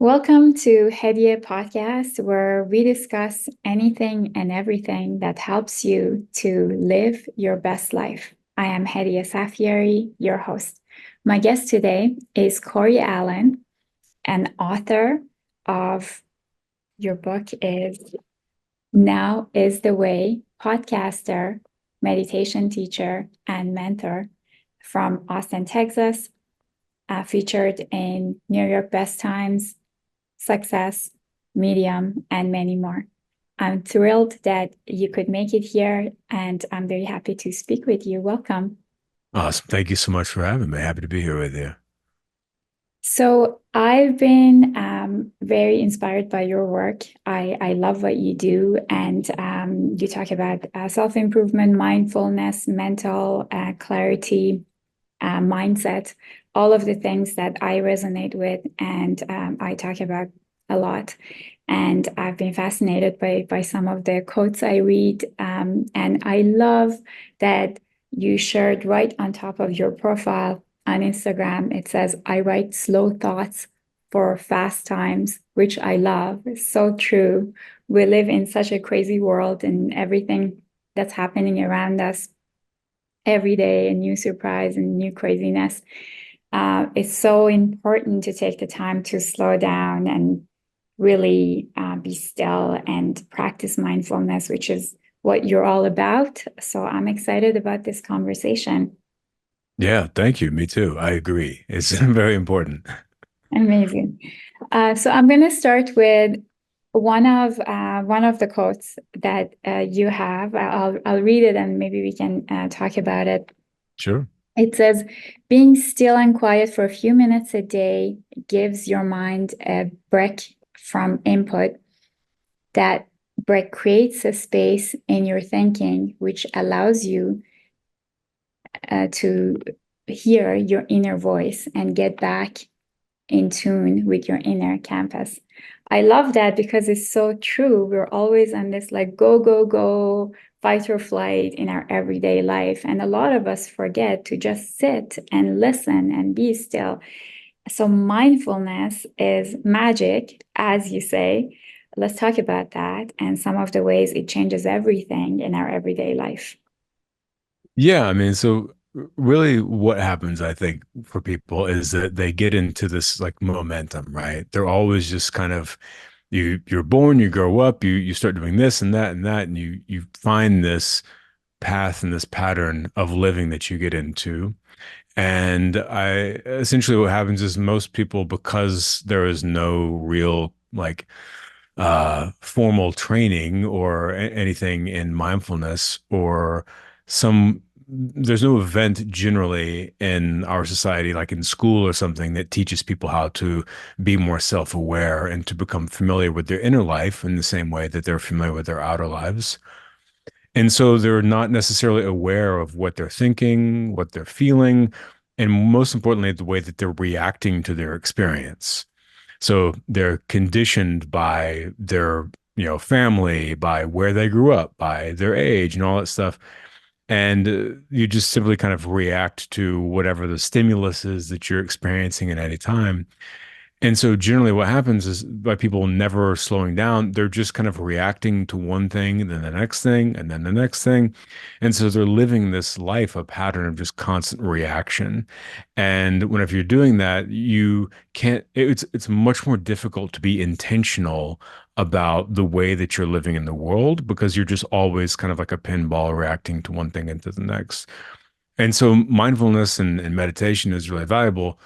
Welcome to Hedia Podcast, where we discuss anything and everything that helps you to live your best life. I am Hedia Safieri, your host. My guest today is Cory Allen, an author of your book is Now is the Way, podcaster, meditation teacher, and mentor from Austin, Texas, featured in New York Best Times, Success, Medium, and many more. I'm thrilled that you could make it here, and I'm very happy to speak with you. Welcome. Awesome. Thank you so much for having me. Happy to be here with you. So, I've been very inspired by your work. I love what you do, and you talk about self improvement, mindfulness, mental clarity, mindset, all of the things that I resonate with and I talk about a lot. And I've been fascinated by some of the quotes I read. And I love that you shared right on top of your profile on Instagram. It says, I write slow thoughts for fast times, which I love. It's so true. We live in such a crazy world and everything that's happening around us every day, a new surprise and new craziness. It's so important to take the time to slow down and really be still and practice mindfulness, which is what you're all about. So I'm excited about this conversation. Yeah, thank you. Me too. I agree. It's very important. Amazing. So I'm going to start with one of the quotes that you have. I'll read it and maybe we can talk about it. Sure. It says, being still and quiet for a few minutes a day gives your mind a break from input. That break creates a space in your thinking, which allows you to hear your inner voice and get back in tune with your inner campus. I love that because it's so true. We're always on this like go, go, go, fight or flight in our everyday life. And a lot of us forget to just sit and listen and be still. So, mindfulness is magic, as you say. Let's talk about that and some of the ways it changes everything in our everyday life. Yeah, I mean, so really what happens, I think, for people is that they get into this like momentum, right? They're always just kind of you're born, you grow up, you start doing this and that, and you find this path and this pattern of living that you get into. And I essentially what happens is most people, because there is no real like formal training or anything in mindfulness or some there's no event generally in our society like in school or something that teaches people how to be more self-aware and to become familiar with their inner life in the same way that they're familiar with their outer lives. And so they're not necessarily aware of what they're thinking, what they're feeling, and most importantly, the way that they're reacting to their experience. So they're conditioned by their, family, by where they grew up, by their age and all that stuff. And you just simply kind of react to whatever the stimulus is that you're experiencing at any time. And so generally what happens is by people never slowing down, they're just kind of reacting to one thing and then the next thing and then the next thing. And so they're living this life, a pattern of just constant reaction. And whenever you're doing that, you can't, it's much more difficult to be intentional about the way that you're living in the world because you're just always kind of like a pinball reacting to one thing into the next. And so mindfulness and meditation is really valuable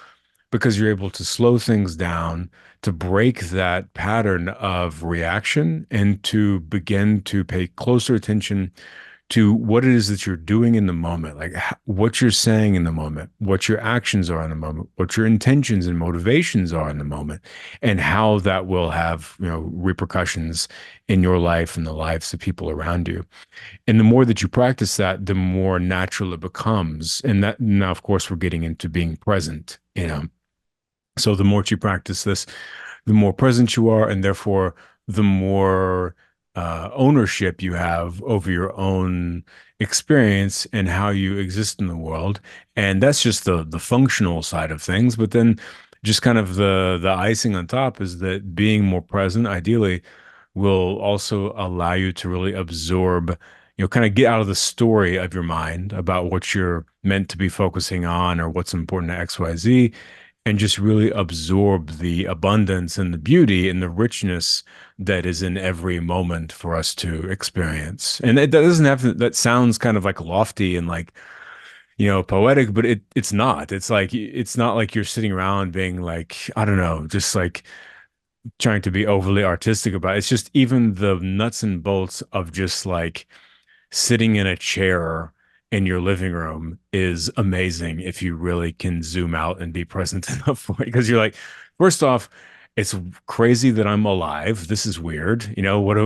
because you're able to slow things down, to break that pattern of reaction, and to begin to pay closer attention to what it is that you're doing in the moment, like what you're saying in the moment, what your actions are in the moment, what your intentions and motivations are in the moment, and how that will have, repercussions in your life and the lives of people around you. And the more that you practice that, the more natural it becomes. And that now, of course, we're getting into being present. So the more you practice this, the more present you are, and therefore the more ownership you have over your own experience and how you exist in the world. And that's just the functional side of things. But then just kind of the icing on top is that being more present, ideally, will also allow you to really absorb, kind of get out of the story of your mind about what you're meant to be focusing on or what's important to XYZ, and just really absorb the abundance and the beauty and the richness that is in every moment for us to experience. And it doesn't have to, that sounds kind of like lofty and like, poetic, but it's not. It's not like you're sitting around being like, I don't know, just like trying to be overly artistic about it. It's just even the nuts and bolts of just like sitting in a chair in your living room is amazing if you really can zoom out and be present enough for it. Because you're like, first off, it's crazy that I'm alive. This is weird. What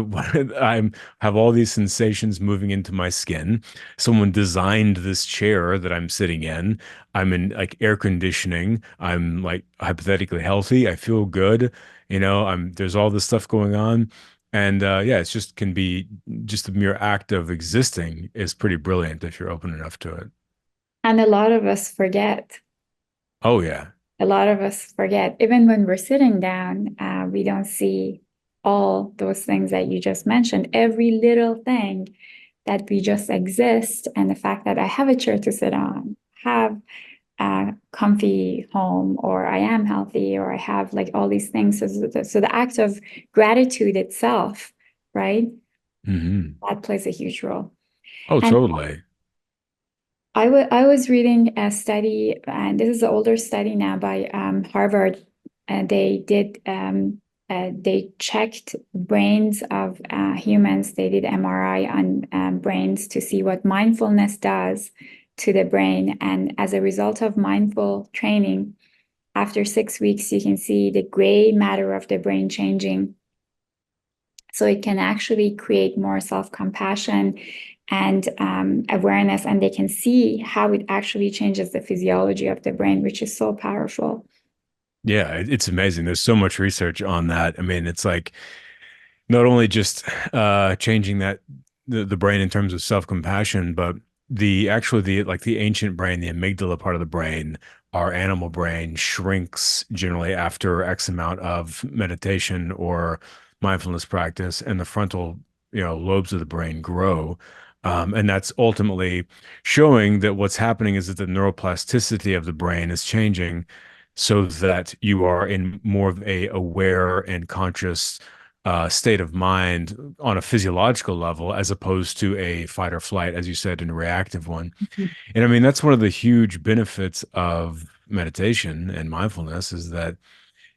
I'm have all these sensations moving into my skin. Someone designed this chair that I'm sitting in. I'm in like air conditioning. I'm like hypothetically healthy. I feel good. There's all this stuff going on. And yeah, it's just can be just the mere act of existing is pretty brilliant if you're open enough to it. And a lot of us forget. Oh yeah. A lot of us forget. Even when we're sitting down, we don't see all those things that you just mentioned. Every little thing that we just exist, and the fact that I have a chair to sit on, have a comfy home, or I am healthy, or I have like all these things. So the act of gratitude itself, right? Hmm. That plays a huge role. Oh, And totally. I was reading a study, and this is an older study now by Harvard, and they checked brains of humans. They did MRI on brains to see what mindfulness does to the brain. And as a result of mindful training, after 6 weeks, you can see the gray matter of the brain changing. So it can actually create more self-compassion and awareness, and they can see how it actually changes the physiology of the brain, which is so powerful. Yeah, it's amazing. There's so much research on that. I mean, it's like not only just changing the brain in terms of self-compassion, but the ancient brain, the amygdala part of the brain, our animal brain shrinks generally after X amount of meditation or mindfulness practice, and the frontal, lobes of the brain grow. And that's ultimately showing that what's happening is that the neuroplasticity of the brain is changing so that you are in more of a aware and conscious state of mind on a physiological level, as opposed to a fight or flight, as you said, in a reactive one. And I mean, that's one of the huge benefits of meditation and mindfulness is that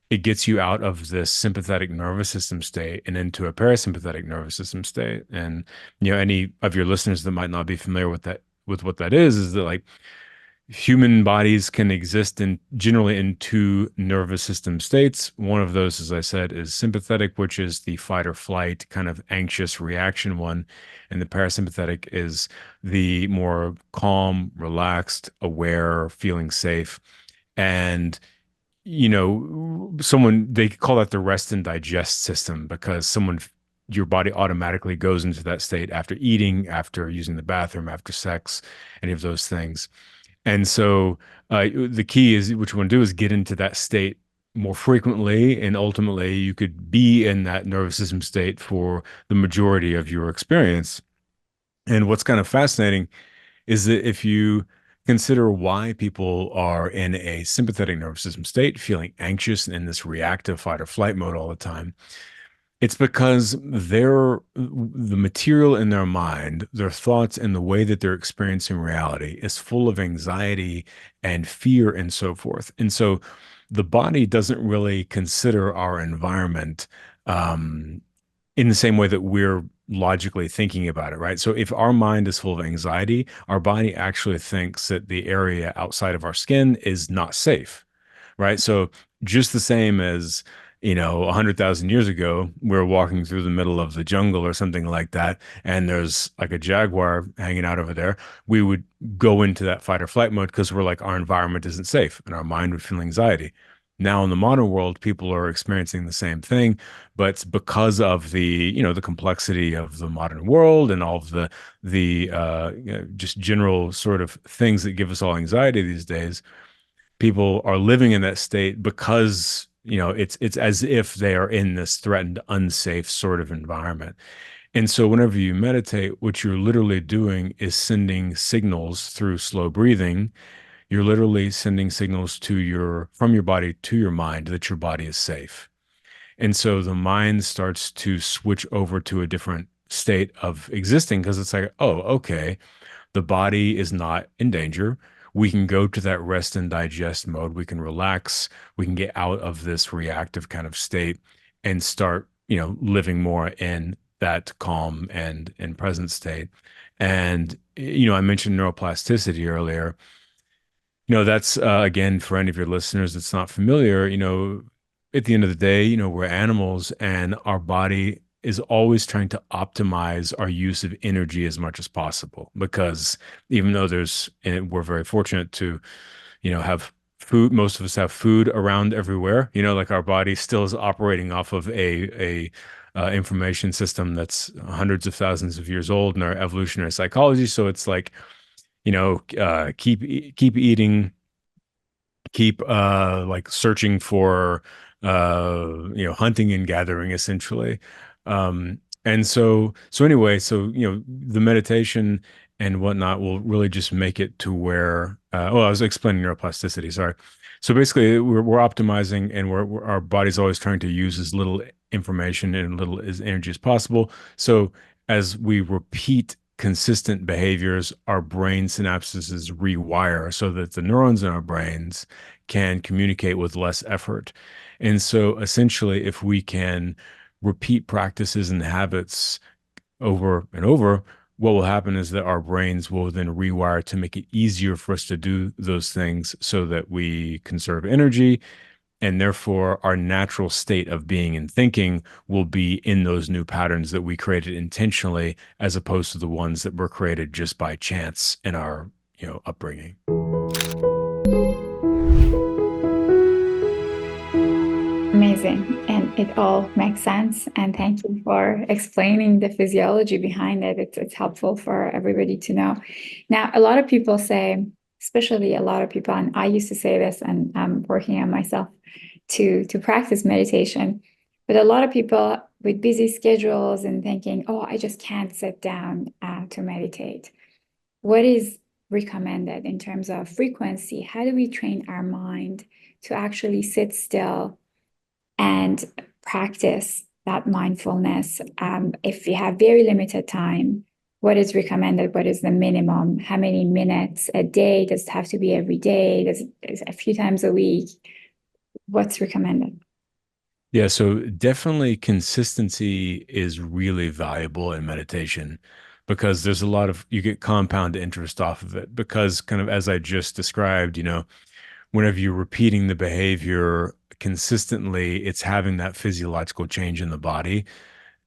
it gets you out of this sympathetic nervous system state and into a parasympathetic nervous system state. And, any of your listeners that might not be familiar with that, with what that is that like human bodies can exist in generally in two nervous system states. One of those, as I said, is sympathetic, which is the fight or flight kind of anxious reaction one. And the parasympathetic is the more calm, relaxed, aware, feeling safe. And someone they call that the rest and digest system because your body automatically goes into that state after eating, after using the bathroom, after sex, any of those things. And so the key is what you want to do is get into that state more frequently, and ultimately you could be in that nervous system state for the majority of your experience. And what's kind of fascinating is that if you consider why people are in a sympathetic nervous system state, feeling anxious and in this reactive fight or flight mode all the time, it's because the material in their mind, their thoughts, and the way that they're experiencing reality is full of anxiety and fear and so forth. And so the body doesn't really consider our environment in the same way that we're logically thinking about it, right? So if our mind is full of anxiety, our body actually thinks that the area outside of our skin is not safe, right? So just the same as, 100,000 years ago, we're walking through the middle of the jungle or something like that, and there's like a jaguar hanging out over there, we would go into that fight or flight mode because we're like, our environment isn't safe, and our mind would feel anxiety. Now in the modern world, people are experiencing the same thing, but because of the complexity of the modern world and all of the just general sort of things that give us all anxiety these days, people are living in that state because, it's as if they are in this threatened, unsafe sort of environment. And so whenever you meditate, what you're literally doing is sending signals through slow breathing. You're literally sending signals from your body to your mind that your body is safe. And so the mind starts to switch over to a different state of existing because it's like, oh, okay, the body is not in danger. We can go to that rest and digest mode. We can relax. We can get out of this reactive kind of state and start, living more in that calm and present state. And, I mentioned neuroplasticity earlier. That's again, for any of your listeners that's not familiar, at the end of the day, we're animals and our body is always trying to optimize our use of energy as much as possible because even though and we're very fortunate to, have food, most of us have food around everywhere, like our body still is operating off of a information system that's hundreds of thousands of years old in our evolutionary psychology. So it's like, keep eating, keep like searching for hunting and gathering essentially. And so anyway, so the meditation and whatnot will really just make it to where well, I was explaining neuroplasticity, sorry. So basically we're optimizing and our body's always trying to use as little information and little as energy as possible. So as we repeat consistent behaviors, our brain synapses rewire so that the neurons in our brains can communicate with less effort. And so essentially, if we can repeat practices and habits over and over, what will happen is that our brains will then rewire to make it easier for us to do those things so that we conserve energy. And therefore, our natural state of being and thinking will be in those new patterns that we created intentionally, as opposed to the ones that were created just by chance in our, upbringing. Amazing. And it all makes sense. And thank you for explaining the physiology behind it. It's helpful for everybody to know. Now, a lot of people say, especially a lot of people, and I used to say this, and I'm working on myself to practice meditation. But a lot of people with busy schedules and thinking, oh, I just can't sit down to meditate. What is recommended in terms of frequency? How do we train our mind to actually sit still and practice that mindfulness? If you have very limited time, what is recommended? What is the minimum? How many minutes a day? Does it have to be every day? Does it a few times a week? What's recommended? Yeah, so definitely consistency is really valuable in meditation because there's a lot of, you get compound interest off of it. Because, kind of as I just described, whenever you're repeating the behavior consistently, it's having that physiological change in the body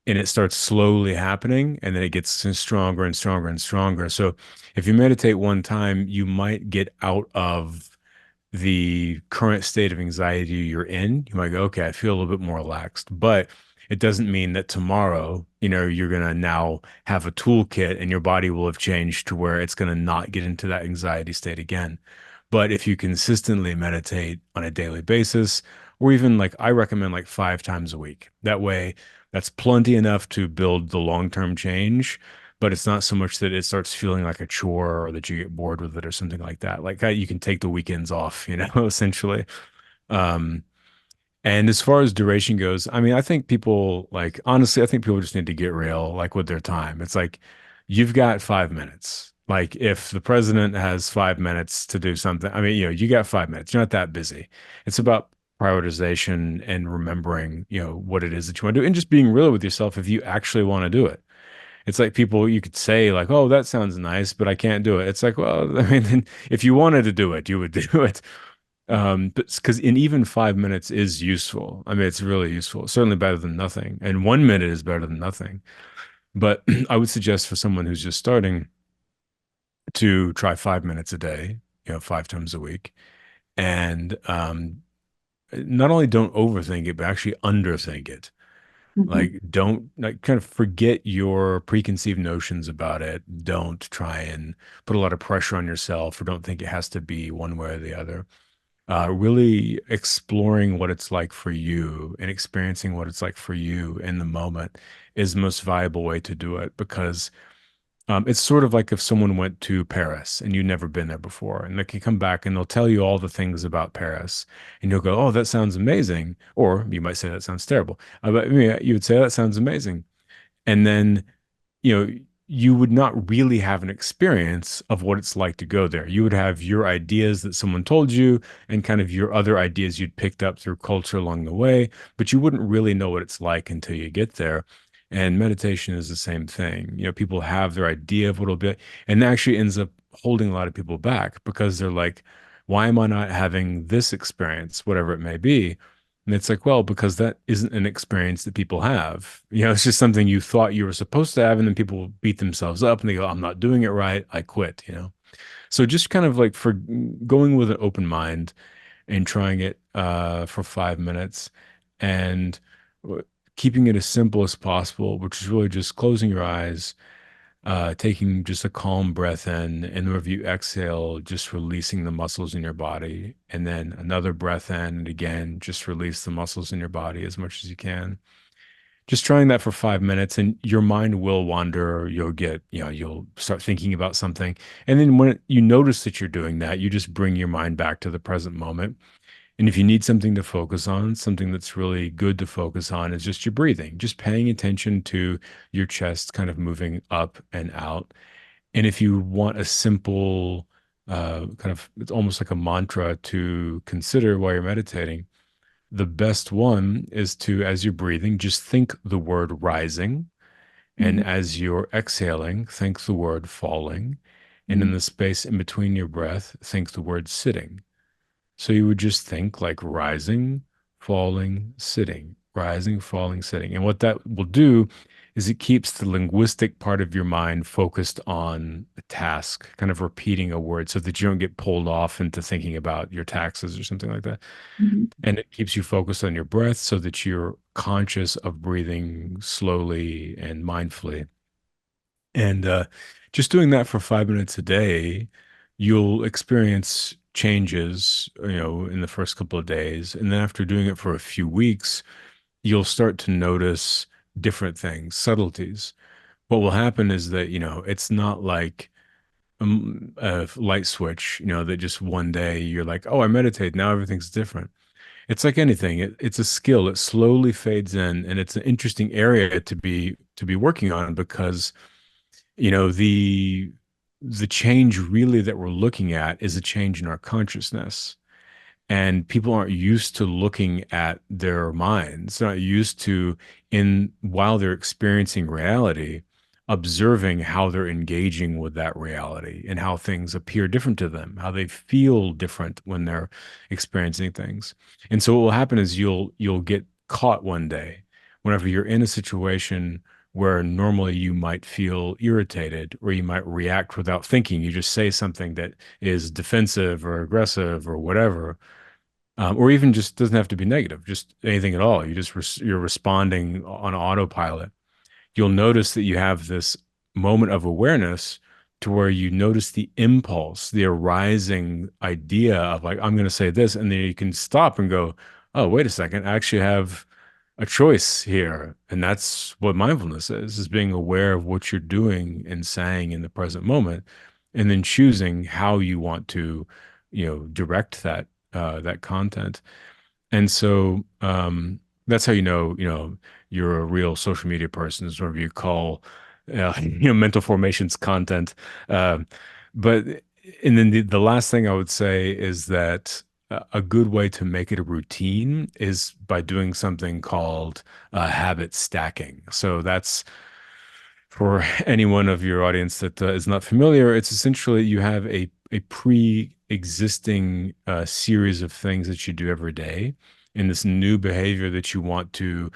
and it starts slowly happening and then it gets stronger and stronger and stronger. So if you meditate one time, you might get out of the current state of anxiety you're in. You might go, okay, I feel a little bit more relaxed, but it doesn't mean that tomorrow, you're going to now have a toolkit and your body will have changed to where it's going to not get into that anxiety state again. But if you consistently meditate on a daily basis, or even like I recommend like 5 times a week, that way that's plenty enough to build the long-term change, but it's not so much that it starts feeling like a chore or that you get bored with it or something like that. Like you can take the weekends off, essentially. Um, and as far as duration goes, I mean, I think people like honestly, I think people just need to get real, like with their time. It's like you've got 5 minutes. Like if the president has 5 minutes to do something, I mean, you got 5 minutes. You're not that busy. It's about prioritization and remembering, what it is that you want to do and just being real with yourself if you actually want to do it. It's like people you could say like, "Oh, that sounds nice, but I can't do it." It's like, well, I mean, if you wanted to do it, you would do it. But because in even 5 minutes is useful. I mean, it's really useful. Certainly better than nothing. And 1 minute is better than nothing. But I would suggest for someone who's just starting to try 5 minutes a day, 5 times a week, and not only don't overthink it, but actually underthink it. Mhm. Like, don't like kind of forget your preconceived notions about it. Don't try and put a lot of pressure on yourself, or don't think it has to be one way or the other. really exploring what it's like for you and experiencing what it's like for you in the moment is the most viable way to do it because it's sort of like if someone went to Paris and you've never been there before, and they can come back and they'll tell you all the things about Paris, and you'll go, "Oh, that sounds amazing," or you might say that sounds terrible. But you would say that sounds amazing, and then you know, you would not really have an experience of what it's like to go there. You would have your ideas that someone told you and kind of your other ideas you'd picked up through culture along the way, but you wouldn't really know what it's like until you get there. And meditation is the same thing. People have their idea of what it'll be, and that actually ends up holding a lot of people back because they're like, why am I not having this experience, whatever it may be? And it's like, well, because that isn't an experience that people have. It's just something you thought you were supposed to have, and then people beat themselves up and they go, I'm not doing it right. I quit. So just kind of like for going with an open mind and trying it for 5 minutes and uh, keeping it as simple as possible, which is really just closing your eyes, taking just a calm breath in, and whenever you exhale, just releasing the muscles in your body, and then another breath in, and again, just release the muscles in your body as much as you can. Just trying that for 5 minutes, and your mind will wander. You'll start thinking about something. And then when you notice that you're doing that, you just bring your mind back to the present moment. And if you need something to focus on, something that's really good to focus on is just your breathing, just paying attention to your chest kind of moving up and out. And if you want a simple, it's almost like a mantra to consider while you're meditating, the best one is to, as you're breathing, just think the word rising. And Mhm, as you're exhaling, think the word falling. And in mhm, the space in between your breath, think the word sitting. So you would just think like rising, falling, sitting, rising, falling, sitting. And what that will do is it keeps the linguistic part of your mind focused on a task, kind of repeating a word so that you don't get pulled off into thinking about your taxes or something like that. mhm, And it keeps you focused on your breath so that you're conscious of breathing slowly and mindfully. And just doing that for 5 minutes a day, you'll experience changes, in the first couple of days. And then after doing it for a few weeks, you'll start to notice different things, subtleties. What will happen is that, it's not like a light switch, that just one day you're like, oh, I meditate. Now everything's different. It's like anything. It's a skill. It slowly fades in, and it's an interesting area to be working on because the change really that we're looking at is a change in our consciousness. And people aren't used to looking at their minds. They're not used to, in while they're experiencing reality, observing how they're engaging with that reality and how things appear different to them, how they feel different when they're experiencing things. And so what will happen is you'll get caught one day whenever you're in a situation where normally you might feel irritated or you might react without thinking. You just say something that is defensive or aggressive or whatever, or even just doesn't have to be negative, just anything at all. You're responding on autopilot. You'll notice that you have this moment of awareness to where you notice the impulse, the arising idea of like, I'm going to say this, and then you can stop and go, oh, wait a second, I actually have a choice here. And that's what mindfulness is being aware of what you're doing and saying in the present moment, and then choosing how you want to, direct that content. And so that's how you're a real social media person is whatever you call mental formations content. Um, but and then the last thing I would say is that a good way to make it a routine is by doing something called habit stacking. So that's for anyone of your audience that is not familiar, it's essentially you have a pre-existing series of things that you do every day, and this new behavior that you want to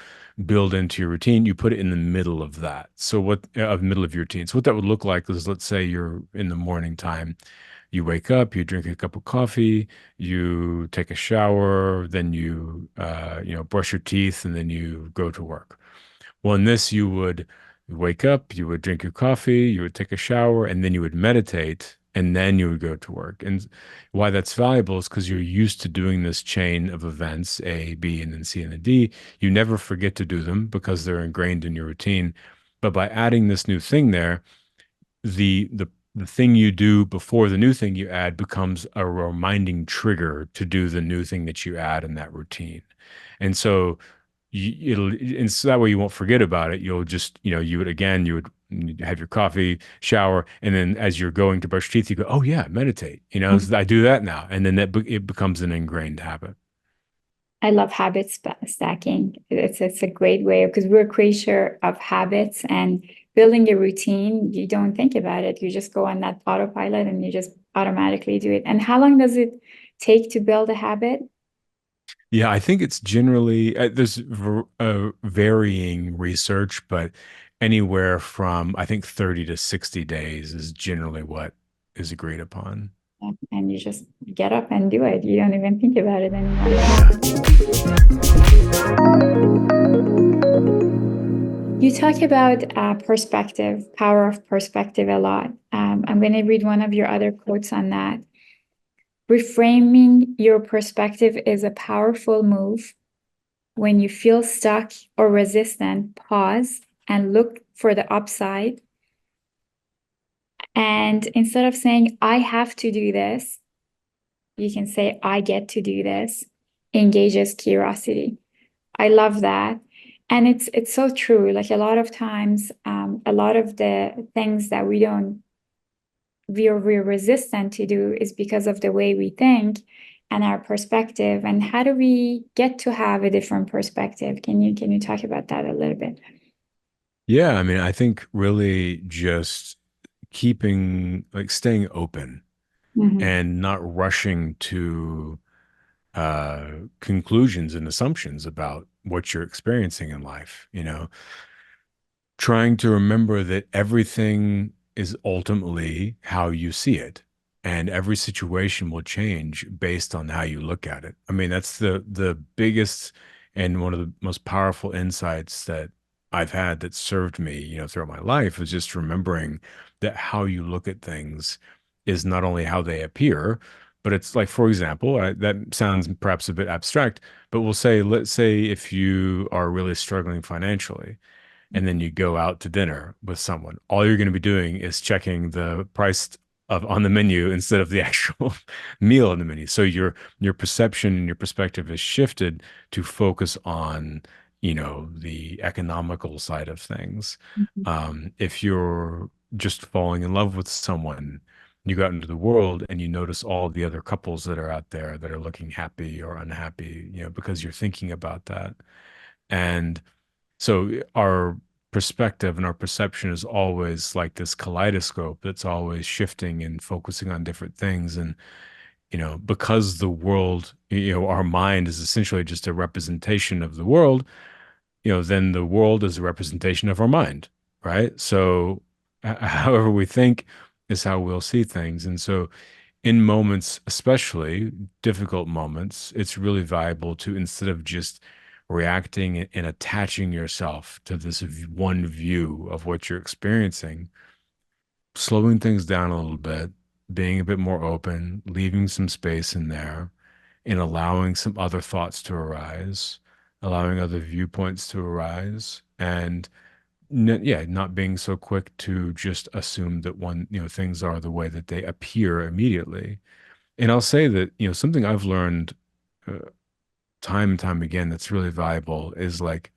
build into your routine, you put it in the middle of that. So middle of your routine. So what that would look like is, let's say you're in the morning time, you wake up, you drink a cup of coffee, you take a shower, then you brush your teeth, and then you go to work. Well, in this, you would wake up, you would drink your coffee, you would take a shower, and then you would meditate. and then you would go to work. And why that's valuable is because you're used to doing this chain of events, A, B, and then C and then D. You never forget to do them because they're ingrained in your routine. But by adding this new thing there, the thing you do before the new thing you add becomes a reminding trigger to do the new thing that you add in that routine. And so and so that way you won't forget about it. You'll just, you would have your coffee, shower, and then as you're going to brush your teeth, you go, oh yeah, meditate. I do that now. And then it becomes an ingrained habit. I love stacking. It's a great way because we're a creature of habits and building a routine. You don't think about it. You just go on that autopilot and you just automatically do it. And how long does it take to build a habit? Yeah, I think it's generally there's varying research, but anywhere from I think 30 to 60 days is generally what is agreed upon. And you just get up and do it. You don't even think about it anymore. Yeah. You talk about perspective, power of perspective a lot. I'm going to read one of your other quotes on that. Reframing your perspective is a powerful move. When you feel stuck or resistant, pause and look for the upside. And instead of saying, I have to do this, you can say, I get to do this. Engages curiosity. I love that. And it's so true. Like a lot of times, a lot of the things that we're resistant to do is because of the way we think and our perspective. And how do we get to have a different perspective? Can you talk about that a little bit? Yeah, I mean, I think really just staying open Mhm. and not rushing to conclusions and assumptions about what you're experiencing in life, trying to remember that everything is ultimately how you see it, and every situation will change based on how you look at it. I mean, that's the biggest and one of the most powerful insights that I've had that served me, throughout my life, is just remembering that how you look at things is not only how they appear, but it's like, for example, that sounds perhaps a bit abstract, but let's say if you are really struggling financially and then you go out to dinner with someone, all you're going to be doing is checking the price of on the menu instead of the actual meal on the menu. So your perception and your perspective is shifted to focus on, the economical side of things. Mhm. If you're just falling in love with someone, you go out into the world and you notice all the other couples that are out there that are looking happy or unhappy, because you're thinking about that. And so our perspective and our perception is always like this kaleidoscope that's always shifting and focusing on different things. And, because the world, our mind is essentially just a representation of the world, then the world is a representation of our mind, right? So however we think is how we'll see things. And so in moments, especially difficult moments, it's really valuable to, instead of just reacting and attaching yourself to this one view of what you're experiencing, slowing things down a little bit, being a bit more open, leaving some space in there, and allowing some other thoughts to arise, allowing other viewpoints to arise, and yeah, not being so quick to just assume that things are the way that they appear immediately. And I'll say that, something I've learned uh, time and time again that's really valuable is like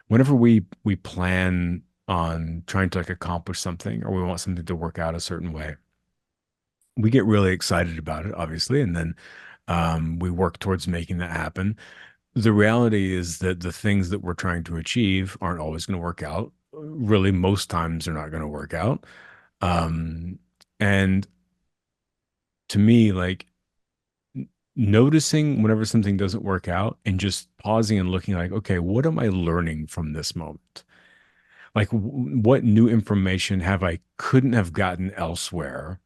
whenever we plan on trying to like accomplish something or we want something to work out a certain way, we get really excited about it, obviously, and then we work towards making that happen. The reality is that the things that we're trying to achieve aren't always going to work out. Really, most times they're not going to work out. Um, and to me, like noticing whenever something doesn't work out and just pausing and looking like, okay, what am I learning from this moment? Like, what new information have I couldn't have gotten elsewhere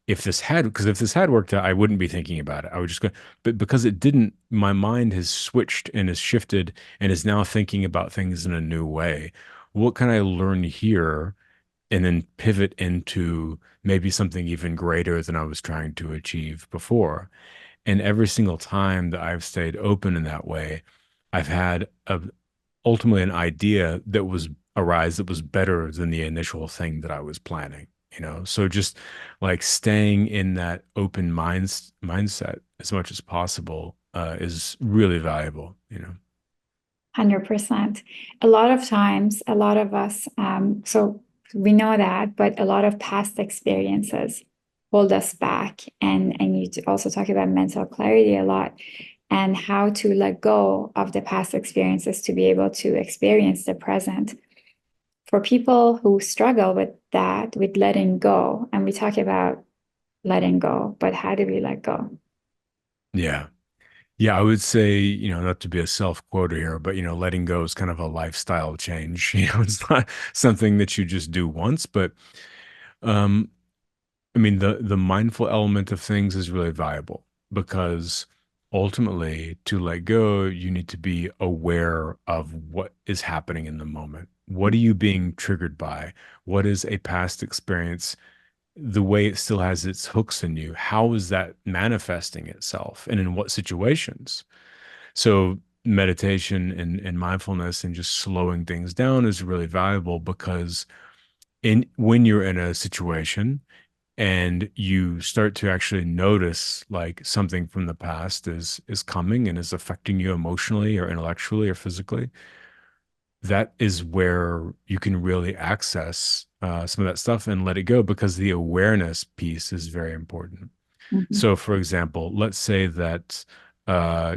because if this had worked out, I wouldn't be thinking about it. I would just go, but because it didn't, my mind has switched and has shifted and is now thinking about things in a new way. What can I learn here and then pivot into maybe something even greater than I was trying to achieve before. And every single time that I've stayed open in that way, I've had ultimately an idea that was arise that was better than the initial thing that I was planning, you know? So just like staying in that open mindset as much as possible is really valuable, you know? 100%. A lot of times, a lot of us, so we know that, but a lot of past experiences hold us back. And you also talk about mental clarity a lot and how to let go of the past experiences to be able to experience the present. For people who struggle with that, with letting go, and we talk about letting go, but how do we let go? Yeah. Yeah, I would say, not to be a self-quoter here, but letting go is kind of a lifestyle change. It's not something that you just do once, but um I mean, the mindful element of things is really valuable because ultimately, to let go, you need to be aware of what is happening in the moment. What are you being triggered by? What is a past experience? The way it still has its hooks in you. How is that manifesting itself? And in what situations? So, meditation and mindfulness and just slowing things down is really valuable because in when you're in a situation and you start to actually notice like something from the past is coming and is affecting you emotionally or intellectually or physically, that is where you can really access some of that stuff and let it go because the awareness piece is very important. Mhm. So, for example, let's say that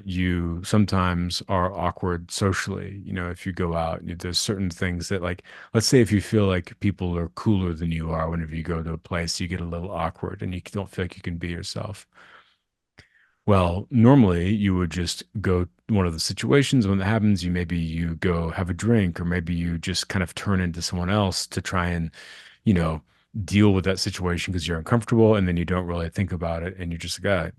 you sometimes are awkward socially. If you go out, there's certain things that, like, let's say if you feel like people are cooler than you are, whenever you go to a place, you get a little awkward and you don't feel like you can be yourself. Well, normally you would just go one of the situations when that happens, you go have a drink, or maybe you just kind of turn into someone else to try and, you know, deal with that situation because you're uncomfortable and then you don't really think about it and you're just a guy.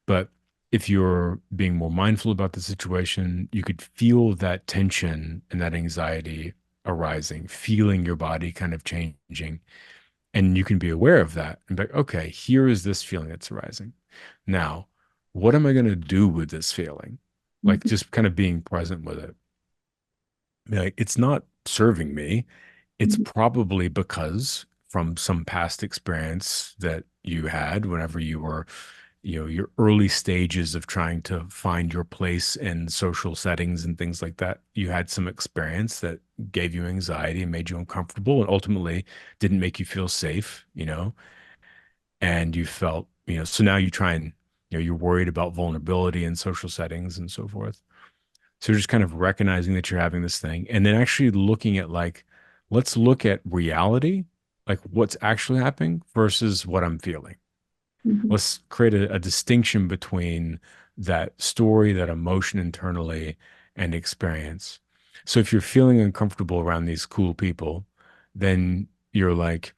But if you're being more mindful about the situation, you could feel that tension and that anxiety arising, feeling your body kind of changing. And you can be aware of that and be like, okay, here is this feeling that's arising. Now, what am I going to do with this feeling? Like Mhm. just kind of being present with it. Like it's not serving me. It's probably because from some past experience that you had whenever you were, your early stages of trying to find your place in social settings and things like that, you had some experience that gave you anxiety and made you uncomfortable and ultimately didn't make you feel safe, and you felt, so now you try and, you're worried about vulnerability in social settings and so forth. So just kind of recognizing that you're having this thing and then actually looking at like, let's look at reality, like what's actually happening versus what I'm feeling. Mhm. Let's create a distinction between that story, that emotion internally, and experience. So if you're feeling uncomfortable around these cool people, then you're like,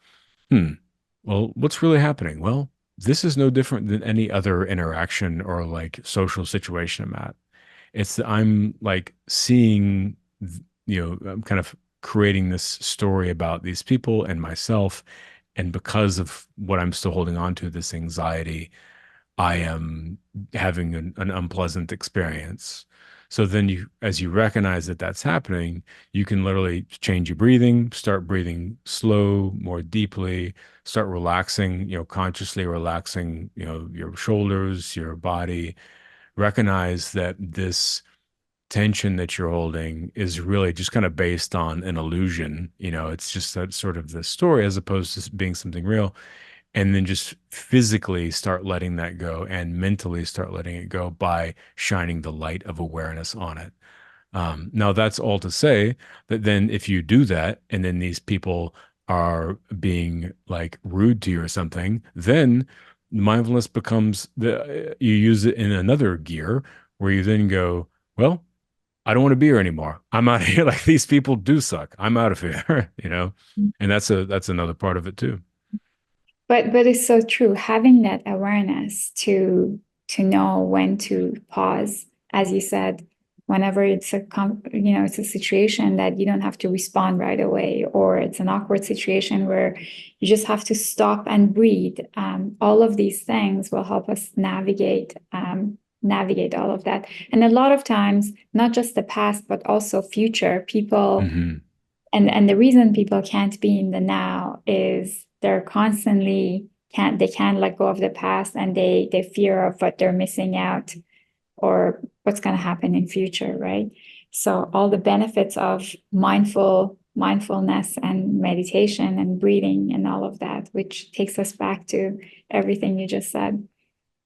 well, what's really happening? Well, this is no different than any other interaction or like social situation I'm at. It's that I'm like seeing, I'm kind of creating this story about these people and myself. And because of what I'm still holding on to, this anxiety, I am having an unpleasant experience. So then as you recognize that that's happening, you can literally change your breathing, start breathing slow, more deeply, start relaxing, consciously relaxing, your shoulders, your body. Recognize that this tension that you're holding is really just kind of based on an illusion. It's just that sort of the story as opposed to being something real. And then just physically start letting that go and mentally start letting it go by shining the light of awareness on it. Now, that's all to say that then if you do that and then these people are being like rude to you or something, then mindfulness becomes you use it in another gear where you then go, well, I don't want to be here anymore. I'm out of here. Like these people do suck. I'm out of here, and that's another part of it too. But it's so true. Having that awareness to know when to pause, as you said, whenever it's a situation that you don't have to respond right away, or it's an awkward situation where you just have to stop and breathe. All of these things will help us navigate all of that. And a lot of times, not just the past, but also future people. Hmm. And the reason people can't be in the now is they're constantly can't let go of the past, and they fear of what they're missing out or what's going to happen in future, right? So all the benefits of mindfulness and meditation and breathing and all of that, which takes us back to everything you just said.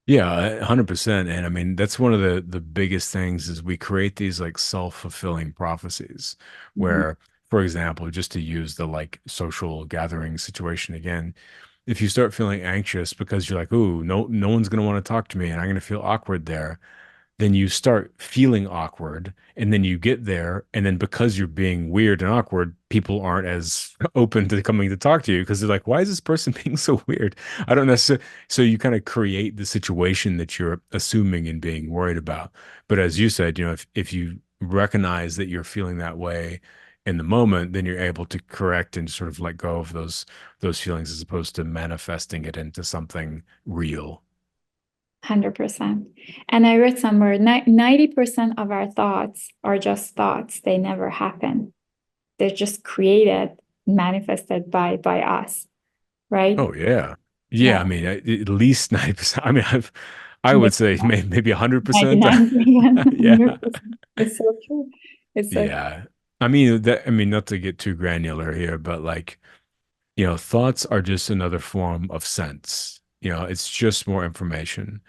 Yeah, 100%. And I mean, that's one of the biggest things is we create these like self-fulfilling prophecies Mhm. where, for example, just to use the like social gathering situation again, if you start feeling anxious because you're like, "Ooh, no one's going to want to talk to me and I'm going to feel awkward there." Then you start feeling awkward and then you get there and then because you're being weird and awkward people aren't as open to coming to talk to you because they're like why is this person being so weird. I don't necessarily. So you kind of create the situation that you're assuming and being worried about, but as you said, if you recognize that you're feeling that way in the moment, then you're able to correct and sort of let go of those feelings as opposed to manifesting it into something real. 100%. And I read somewhere 90% of our thoughts are just thoughts. They never happen. They're just created, manifested by us, right? Oh yeah. Yeah, I Yeah. mean, at least 90%. I mean, I would Maybe say maybe 100%. 99%, Yeah. 100%. It's so true. It's so true. Yeah. I mean, not to get too granular here, but like, thoughts are just another form of sense. It's just more information.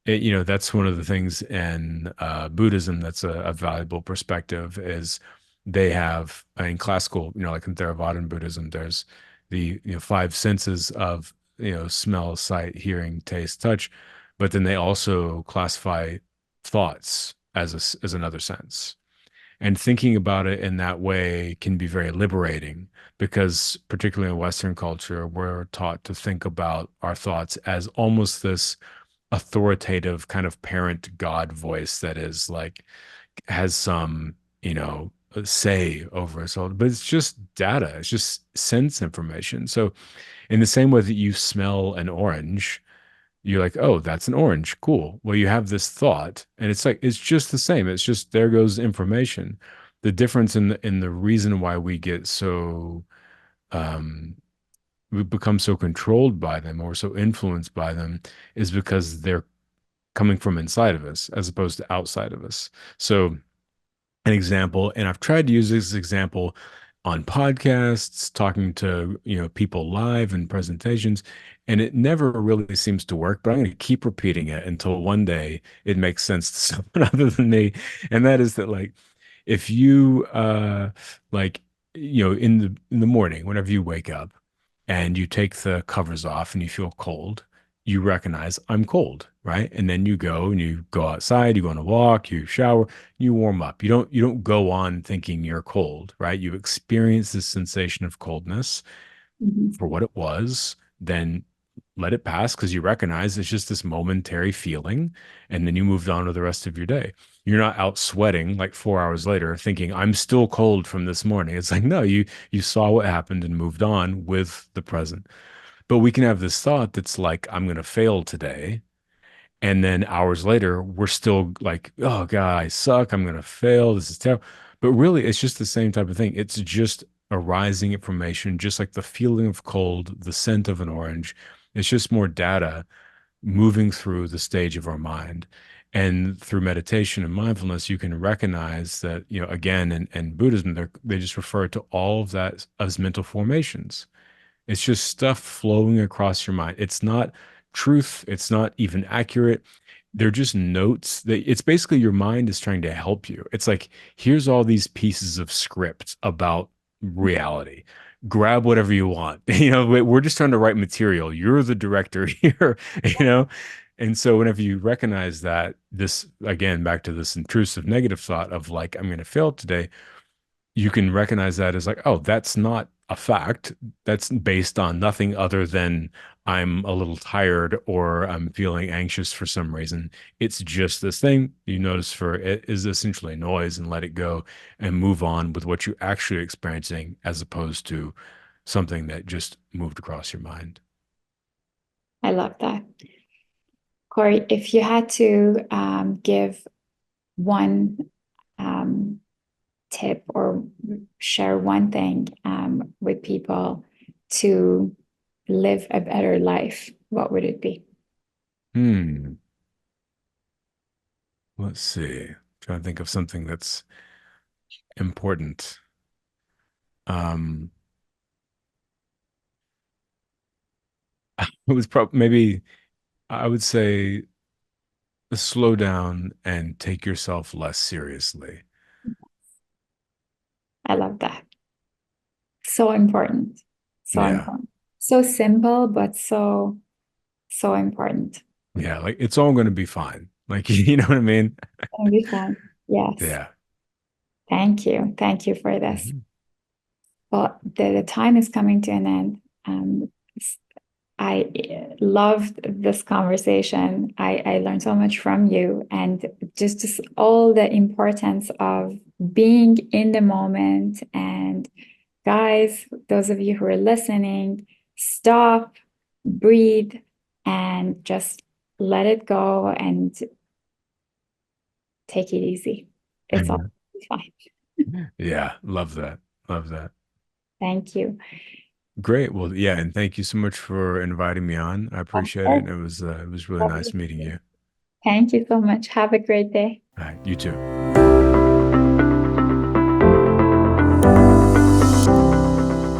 That's one of the things in Buddhism that's a valuable perspective is they have in classical, like in Theravada Buddhism, there's the five senses of smell, sight, hearing, taste, touch, but then they also classify thoughts as another sense. And thinking about it in that way can be very liberating because, particularly in Western culture, we're taught to think about our thoughts as almost this authoritative kind of parent God voice that is like has some, say over us all, but it's just data. It's just sense information. So in the same way that you smell an orange, you're like, oh, that's an orange. Cool. Well, you have this thought, and it's like it's just the same. It's just there goes information. The difference in the reason why um we become so controlled by them or so influenced by them is because they're coming from inside of us as opposed to outside of us. So, an example, and I've tried to use this example on podcasts, talking to, people live in presentations, and it never really seems to work, but I'm going to keep repeating it until one day it makes sense to someone other than me. And that is that like if you like in the morning whenever you wake up and you take the covers off and you feel cold, you recognize I'm cold, right? And then you go and you go outside, you go on a walk, you shower, you warm up. You don't go on thinking you're cold, right? You experience this sensation of coldness Mhm. for what it was, then let it pass because you recognize it's just this momentary feeling, and then you moved on to the rest of your day. You're not out sweating like 4 hours later thinking I'm still cold from this morning. It's like, no, you saw what happened and moved on with the present. But we can have this thought that's like, I'm going to fail today. And then hours later, we're still like, oh God, I suck. I'm going to fail. This is terrible. But really, it's just the same type of thing. It's just arising information, just like the feeling of cold, the scent of an orange. It's just more data moving through the stage of our mind. And through meditation and mindfulness, you can recognize that, again, in Buddhism, they just refer to all of that as mental formations. It's just stuff flowing across your mind. It's not truth. It's not even accurate. They're just notes that it's basically your mind is trying to help you. It's like, here's all these pieces of script about reality. Grab whatever you want. We're just trying to write material. You're the director here, you know? And so whenever you recognize that, this again, back to this intrusive negative thought of like, I'm going to fail today, you can recognize that as like, oh, that's not a fact. That's based on nothing other than I'm a little tired or I'm feeling anxious for some reason. It's just this thing you notice for it is essentially noise and let it go and move on with what you're actually experiencing as opposed to something that just moved across your mind. I love that. Cory, if you had to give one um, tip or share one thing with people to live a better life, what would it be? Hmm. Let's see. Trying to think of something that's important. Um, it was probably maybe I would say slow down and take yourself less seriously. I love that. So important. So Yeah. important. So simple, but so, so important. Yeah. Like it's all going to be fine. Like, you know what I mean? It'll be fun. Yes. Yeah. Thank you. Thank you for this. Mhm. Well, the time is coming to an end. I loved this conversation. I learned so much from you and just all the importance of being in the moment. And guys, those of you who are listening, stop, breathe, and just let it go and take it easy. It's all fine. Yeah. Love that. Love that. Thank you. Great. Well, yeah. And thank you so much for inviting me on. I Of appreciate it. course. It was really nice meeting you. Thank you so much. Have a great day. All right. You too.